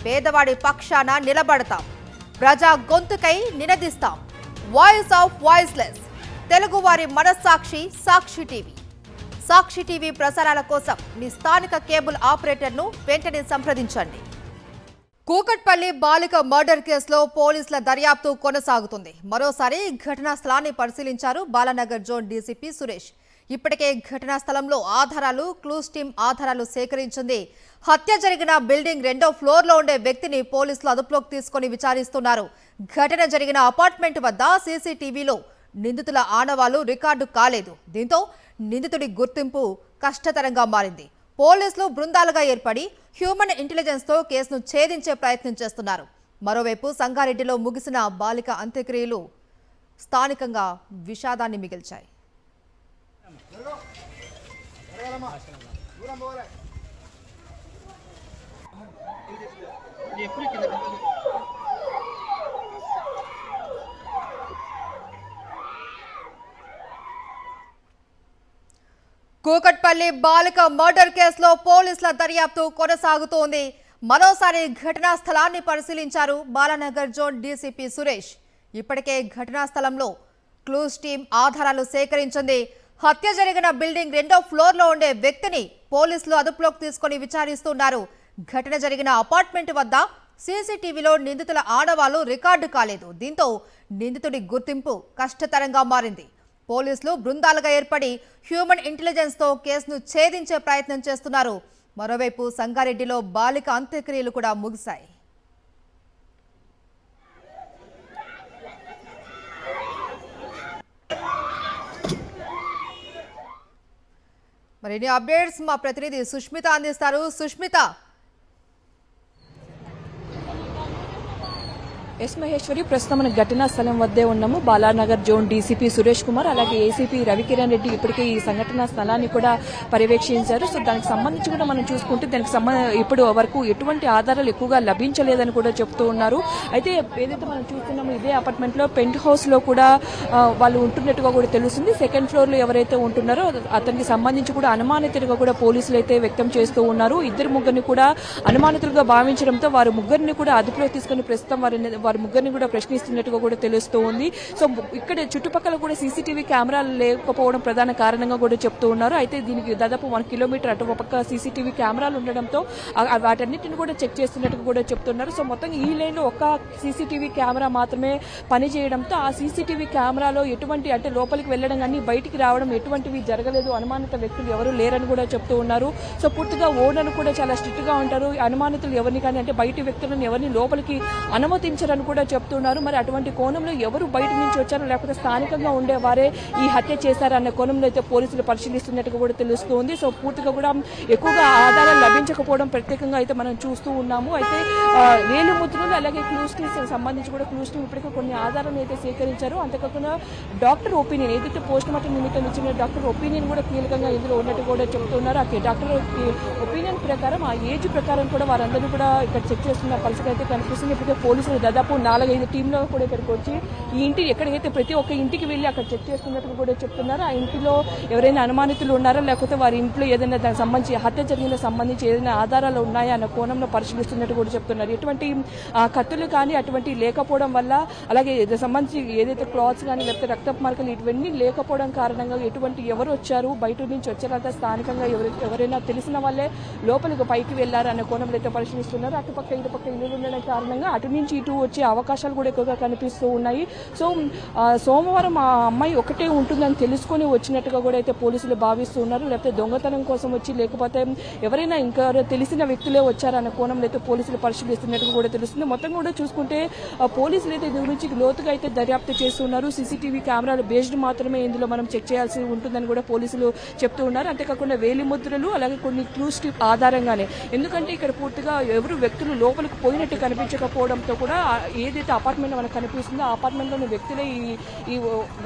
పేదవాడి పక్షాన నిలబడతాం, ప్రజా గొంతుకై నినదిస్తాం. వాయిస్ ఆఫ్ వాయిస్లెస్, తెలుగువారి మనస్సాక్షి సాక్షి టీవీ. సాక్షి టీవీ ప్రసారాల కోసం మీ స్థానిక కేబుల్ ఆపరేటర్ను వెంటనే సంప్రదించండి. కూకట్పల్లి బాలిక మర్డర్ కేసులో పోలీసుల దర్యాప్తు కొనసాగుతుంది. మరోసారి ఘటనా స్థలాన్ని పరిశీలించారు బాలానగర్ జోన్ డీసీపీ సురేష్. ఇప్పటికే ఘటనా స్థలంలో ఆధారాలు, క్లూస్ టీం ఆధారాలు సేకరించింది. హత్య జరిగిన బిల్డింగ్ 2వ ఫ్లోర్లో ఉండే వ్యక్తిని పోలీసులు అదుపులోకి తీసుకుని విచారిస్తున్నారు. ఘటన జరిగిన అపార్ట్మెంట్ వద్ద సీసీటీవీలో నిందితుల ఆనవాళ్లు రికార్డు కాలేదు. దీంతో నిందితుడి గుర్తింపు కష్టతరంగా మారింది. పోలీసులు బృందాలుగా ఏర్పడి హ్యూమన్ ఇంటెలిజెన్స్ తో కేసును ఛేదించే ప్రయత్నం చేస్తున్నారు. మరోవైపు సంగారెడ్డిలో ముగిసిన బాలిక అంత్యక్రియలు స్థానికంగా విషాదాన్ని మిగిల్చాయి. కూకట్పల్లి బాలిక మర్డర్ కేసులో పోలీసుల దర్యాప్తు కొనసాగుతోంది. మరోసారి ఘటనా స్థలాన్ని పరిశీలించారు బాలానగర్ జోన్ డీసీపీ సురేష్. ఇప్పటికే ఘటనా స్థలంలో క్లూస్ టీం ఆధారాలు సేకరించింది. హత్య జరిగిన బిల్డింగ్ 2వ ఫ్లోర్లో ఉండే వ్యక్తిని పోలీసులు అదుపులోకి తీసుకుని విచారిస్తున్నారు. ఘటన జరిగిన అపార్ట్మెంట్ వద్ద సీసీటీవీలో నిందితుల ఆనవాళ్లు రికార్డు కాలేదు. దీంతో నిందితుడి గుర్తింపు కష్టతరంగా మారింది. పోలీసులు బృందాలుగా ఏర్పడి హ్యూమన్ ఇంటెలిజెన్స్ తో కేసును ఛేదించే ప్రయత్నం చేస్తున్నారు. మరోవైపు సంగారెడ్డిలో బాలిక అంత్యక్రియలు కూడా ముగిశాయి. మరిన్ని అప్డేట్స్ మా ప్రతినిధి సుష్మిత అందిస్తారు. సుష్మిత, ఎస్ మహేశ్వరి, ప్రస్తుతం మన ఘటనా స్థలం వద్దే ఉన్నాము. బాలానగర్ జోన్ డీసీపీ సురేష్ కుమార్ అలాగే ఏసీపీ రవికిరణ్ రెడ్డి ఇప్పటికే ఈ సంఘటనా స్థలాన్ని కూడా పర్యవేక్షించారు. సో దానికి సంబంధించి కూడా మనం చూసుకుంటే దానికి ఇప్పుడు వరకు ఎటువంటి ఆధారాలు ఎక్కువగా లభించలేదని కూడా చెప్తూ ఉన్నారు. అయితే ఏదైతే మనం చూస్తున్నామో ఇదే అపార్ట్మెంట్ లో పెంట్ హౌస్ లో కూడా వాళ్ళు ఉంటున్నట్టుగా కూడా తెలుస్తుంది. 2nd ఫ్లోర్ లో ఎవరైతే ఉంటున్నారో అతనికి సంబంధించి కూడా అనుమానితులుగా కూడా పోలీసులు అయితే వ్యక్తం చేస్తూ ఉన్నారు. ఇద్దరు ముగ్గురిని కూడా అనుమానితులుగా భావించడంతో వారు ముగ్గురిని కూడా అదుపులో తీసుకుని ప్రస్తుతం వారి ముగ్గురిని కూడా ప్రశ్నిస్తున్నట్టుగా కూడా తెలుస్తూ ఉంది. సో ఇక్కడ చుట్టుపక్కల కూడా సీసీటీవీ కెమెరాలు లేకపోవడం ప్రధాన కారణంగా కూడా చెప్తూ ఉన్నారు. అయితే దీనికి దాదాపు 1 కిలోమీటర్ అటు పక్క సీసీటీవీ కెమెరాలు ఉండడంతో వాటన్నిటిని కూడా చెక్ చేస్తున్నట్టుగా కూడా చెప్తున్నారు. సో మొత్తం ఈ లైన్ లో ఒక్క సీసీటీవీ కెమెరా మాత్రమే పనిచేయడంతో ఆ సీసీటీవీ కెమెరాలో ఎటువంటి అంటే లోపలికి వెళ్లడం కానీ బయటికి రావడం ఎటువంటివి జరగలేదు. అనుమానిత వ్యక్తులు ఎవరు లేరని కూడా చెప్తూ ఉన్నారు. సో పూర్తిగా ఓనర్ కూడా చాలా స్ట్రిక్ట్ గా ఉంటారు. అనుమానితులు ఎవరిని కానీ అంటే బయటి వ్యక్తులను ఎవరిని లోపలికి అనుమతించరని కూడా చెప్తున్నారు. మరి అటువంటి కోణంలో ఎవరు బయట నుంచి వచ్చారో లేకపోతే స్థానికంగా ఉండేవారే ఈ హత్య చేశారన్న కోణంలో అయితే పోలీసులు పరిశీలిస్తున్నట్టుగా కూడా తెలుస్తోంది. సో పూర్తిగా కూడా ఎక్కువగా ఆధారాలు లభించకపోవడం ప్రత్యేకంగా అయితే మనం చూస్తూ ఉన్నాము. అయితే వేలిముద్రలు అలాగే క్లూస్ టీమ్స్ సంబంధించి కూడా క్లూస్ టీమ్ ఇప్పటికే కొన్ని ఆధారాలను అయితే సేకరించారు. అంతేకాకుండా డాక్టర్ ఒపీనియన్ ఏదైతే పోస్ట్ మార్టం నిమిత్తం ఇచ్చిన డాక్టర్ ఒపీనియన్ కూడా కీలకంగా ఇందులో ఉన్నట్టు కూడా చెప్తున్నారు. ఆ డాక్టర్ ఒపీనియన్ ప్రకారం ఆ ఏజ్ ప్రకారం కూడా వారందరూ కూడా ఇక్కడ చెక్ చేస్తున్న పరిస్థితి అయితే కనిపిస్తుంది. ఇప్పటికే పోలీసులు దాదాపు 4-5 టీంలో కూడా ఇక్కడికి వచ్చి ఈ ఇంటి ఎక్కడికైతే ప్రతి ఒక్క ఇంటికి వెళ్లి అక్కడ చెక్ చేస్తున్నట్టు కూడా చెప్తున్నారు. ఆ ఇంటిలో ఎవరైనా అనుమానితులు ఉన్నారా లేకపోతే వారి ఇంట్లో ఏదైనా దానికి సంబంధించి హత్య జరిగిన సంబంధించి ఏదైనా ఆధారాలు ఉన్నాయా అన్న కోణంలో పరిశీలిస్తున్నట్టు కూడా చెప్తున్నారు. ఎటువంటి కత్తులు కానీ అటువంటి లేకపోవడం వల్ల అలాగే సంబంధించి ఏదైతే క్లాత్స్ కానీ లేకపోతే రక్తపు మార్కలు ఇవన్నీ లేకపోవడం కారణంగా ఎటువంటి ఎవరు వచ్చారు బయట నుంచి వచ్చారంటే స్థానికంగా ఎవరైనా తెలిసిన వాళ్ళే లోపలికి పైకి వెళ్లారు అన్న కోణంలో అయితే పరిశీలిస్తున్నారు. అటుపక్క ఇటుపక్క ఇల్లు ఉండడం కారణంగా అటు నుంచి ఇటు వచ్చే అవకాశాలు కూడా ఎక్కువగా కనిపిస్తూ ఉన్నాయి. సో సోమవారం ఆ అమ్మాయి ఒకటే ఉంటుందని తెలుసుకొని వచ్చినట్టుగా కూడా అయితే పోలీసులు భావిస్తూ ఉన్నారు. లేకపోతే దొంగతనం కోసం వచ్చి లేకపోతే ఎవరైనా ఇంకా తెలిసిన వ్యక్తులే వచ్చారన్న కోణంలో అయితే పోలీసులు పరిశీలిస్తున్నట్టుగా కూడా తెలుస్తుంది. మొత్తం కూడా చూసుకుంటే పోలీసులు అయితే దీని గురించి లోతుగా అయితే దర్యాప్తు చేస్తున్నారు. సీసీటీవీ కెమెరాలు బేస్డ్ మాత్రమే ఇందులో మనం చెక్ చేయాల్సి ఉంటుందని కూడా పోలీసులు చెప్తూ ఉన్నారు. అంతేకాకుండా వేలిముద్రలు అలాగే కొన్ని క్లూస్ ఆధారంగానే ఎందుకంటే ఇక్కడ పూర్తిగా ఎవరు వ్యక్తులు లోపలికి పోయినట్టు కనిపించకపోవడంతో కూడా ఏదైతే అపార్ట్మెంట్ మనకు కనిపిస్తుందో ఆ అపార్ట్మెంట్లోని వ్యక్తులే ఈ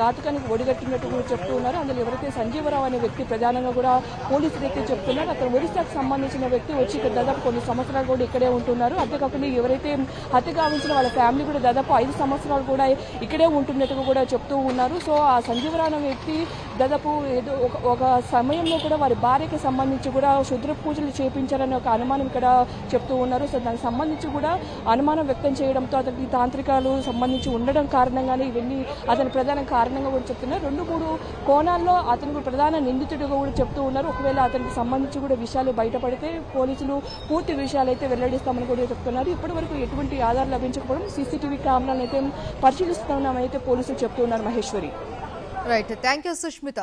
ఘాతుకానికి ఒడిగట్టినట్టు కూడా చెప్తూ ఉన్నారు. అందులో ఎవరైతే సంజీవరావు అనే వ్యక్తి ప్రధానంగా కూడా పోలీసులు అయితే చెప్తున్నారు. అతను ఒరిస్సాకు సంబంధించిన వ్యక్తి వచ్చి ఇక్కడ దాదాపు కొన్ని సంవత్సరాలు కూడా ఇక్కడే ఉంటున్నారు. అంతేకాకుండా ఎవరైతే హత్య గావించిన వాళ్ళ ఫ్యామిలీ కూడా దాదాపు 5 సంవత్సరాలు కూడా ఇక్కడే ఉంటున్నట్టుగా కూడా చెప్తూ ఉన్నారు. సో ఆ సంజీవరావు అనే వ్యక్తి దాదాపు ఏదో ఒక సమయంలో కూడా వారి భార్యకి సంబంధించి కూడా క్షుద్ర పూజలు చేపించారనే ఒక అనుమానం ఇక్కడ చెప్తూ ఉన్నారు. సో దానికి సంబంధించి కూడా అనుమానం వ్యక్తం చేయడంతో అతనికి తాంత్రికాలు సంబంధించి ఉండడం కారణంగానే ఇవన్నీ అతని ప్రధాన కారణంగా కూడా చెప్తున్నారు. 2-3 కోణాల్లో అతనికి ప్రధాన నిందితుడిగా కూడా చెప్తూ ఉన్నారు. ఒకవేళ అతనికి సంబంధించి కూడా విషయాలు బయటపడితే పోలీసులు పూర్తి విషయాలు అయితే వెల్లడిస్తామని కూడా చెప్తున్నారు. ఇప్పటి వరకు ఎటువంటి ఆధారాలు లభించకపోవడం సీసీటీవీ కెమెరాలను అయితే పరిశీలిస్తున్నామని అయితే పోలీసులు చెప్తూ ఉన్నారు. Maheshwari. Right, thank you Sushmita.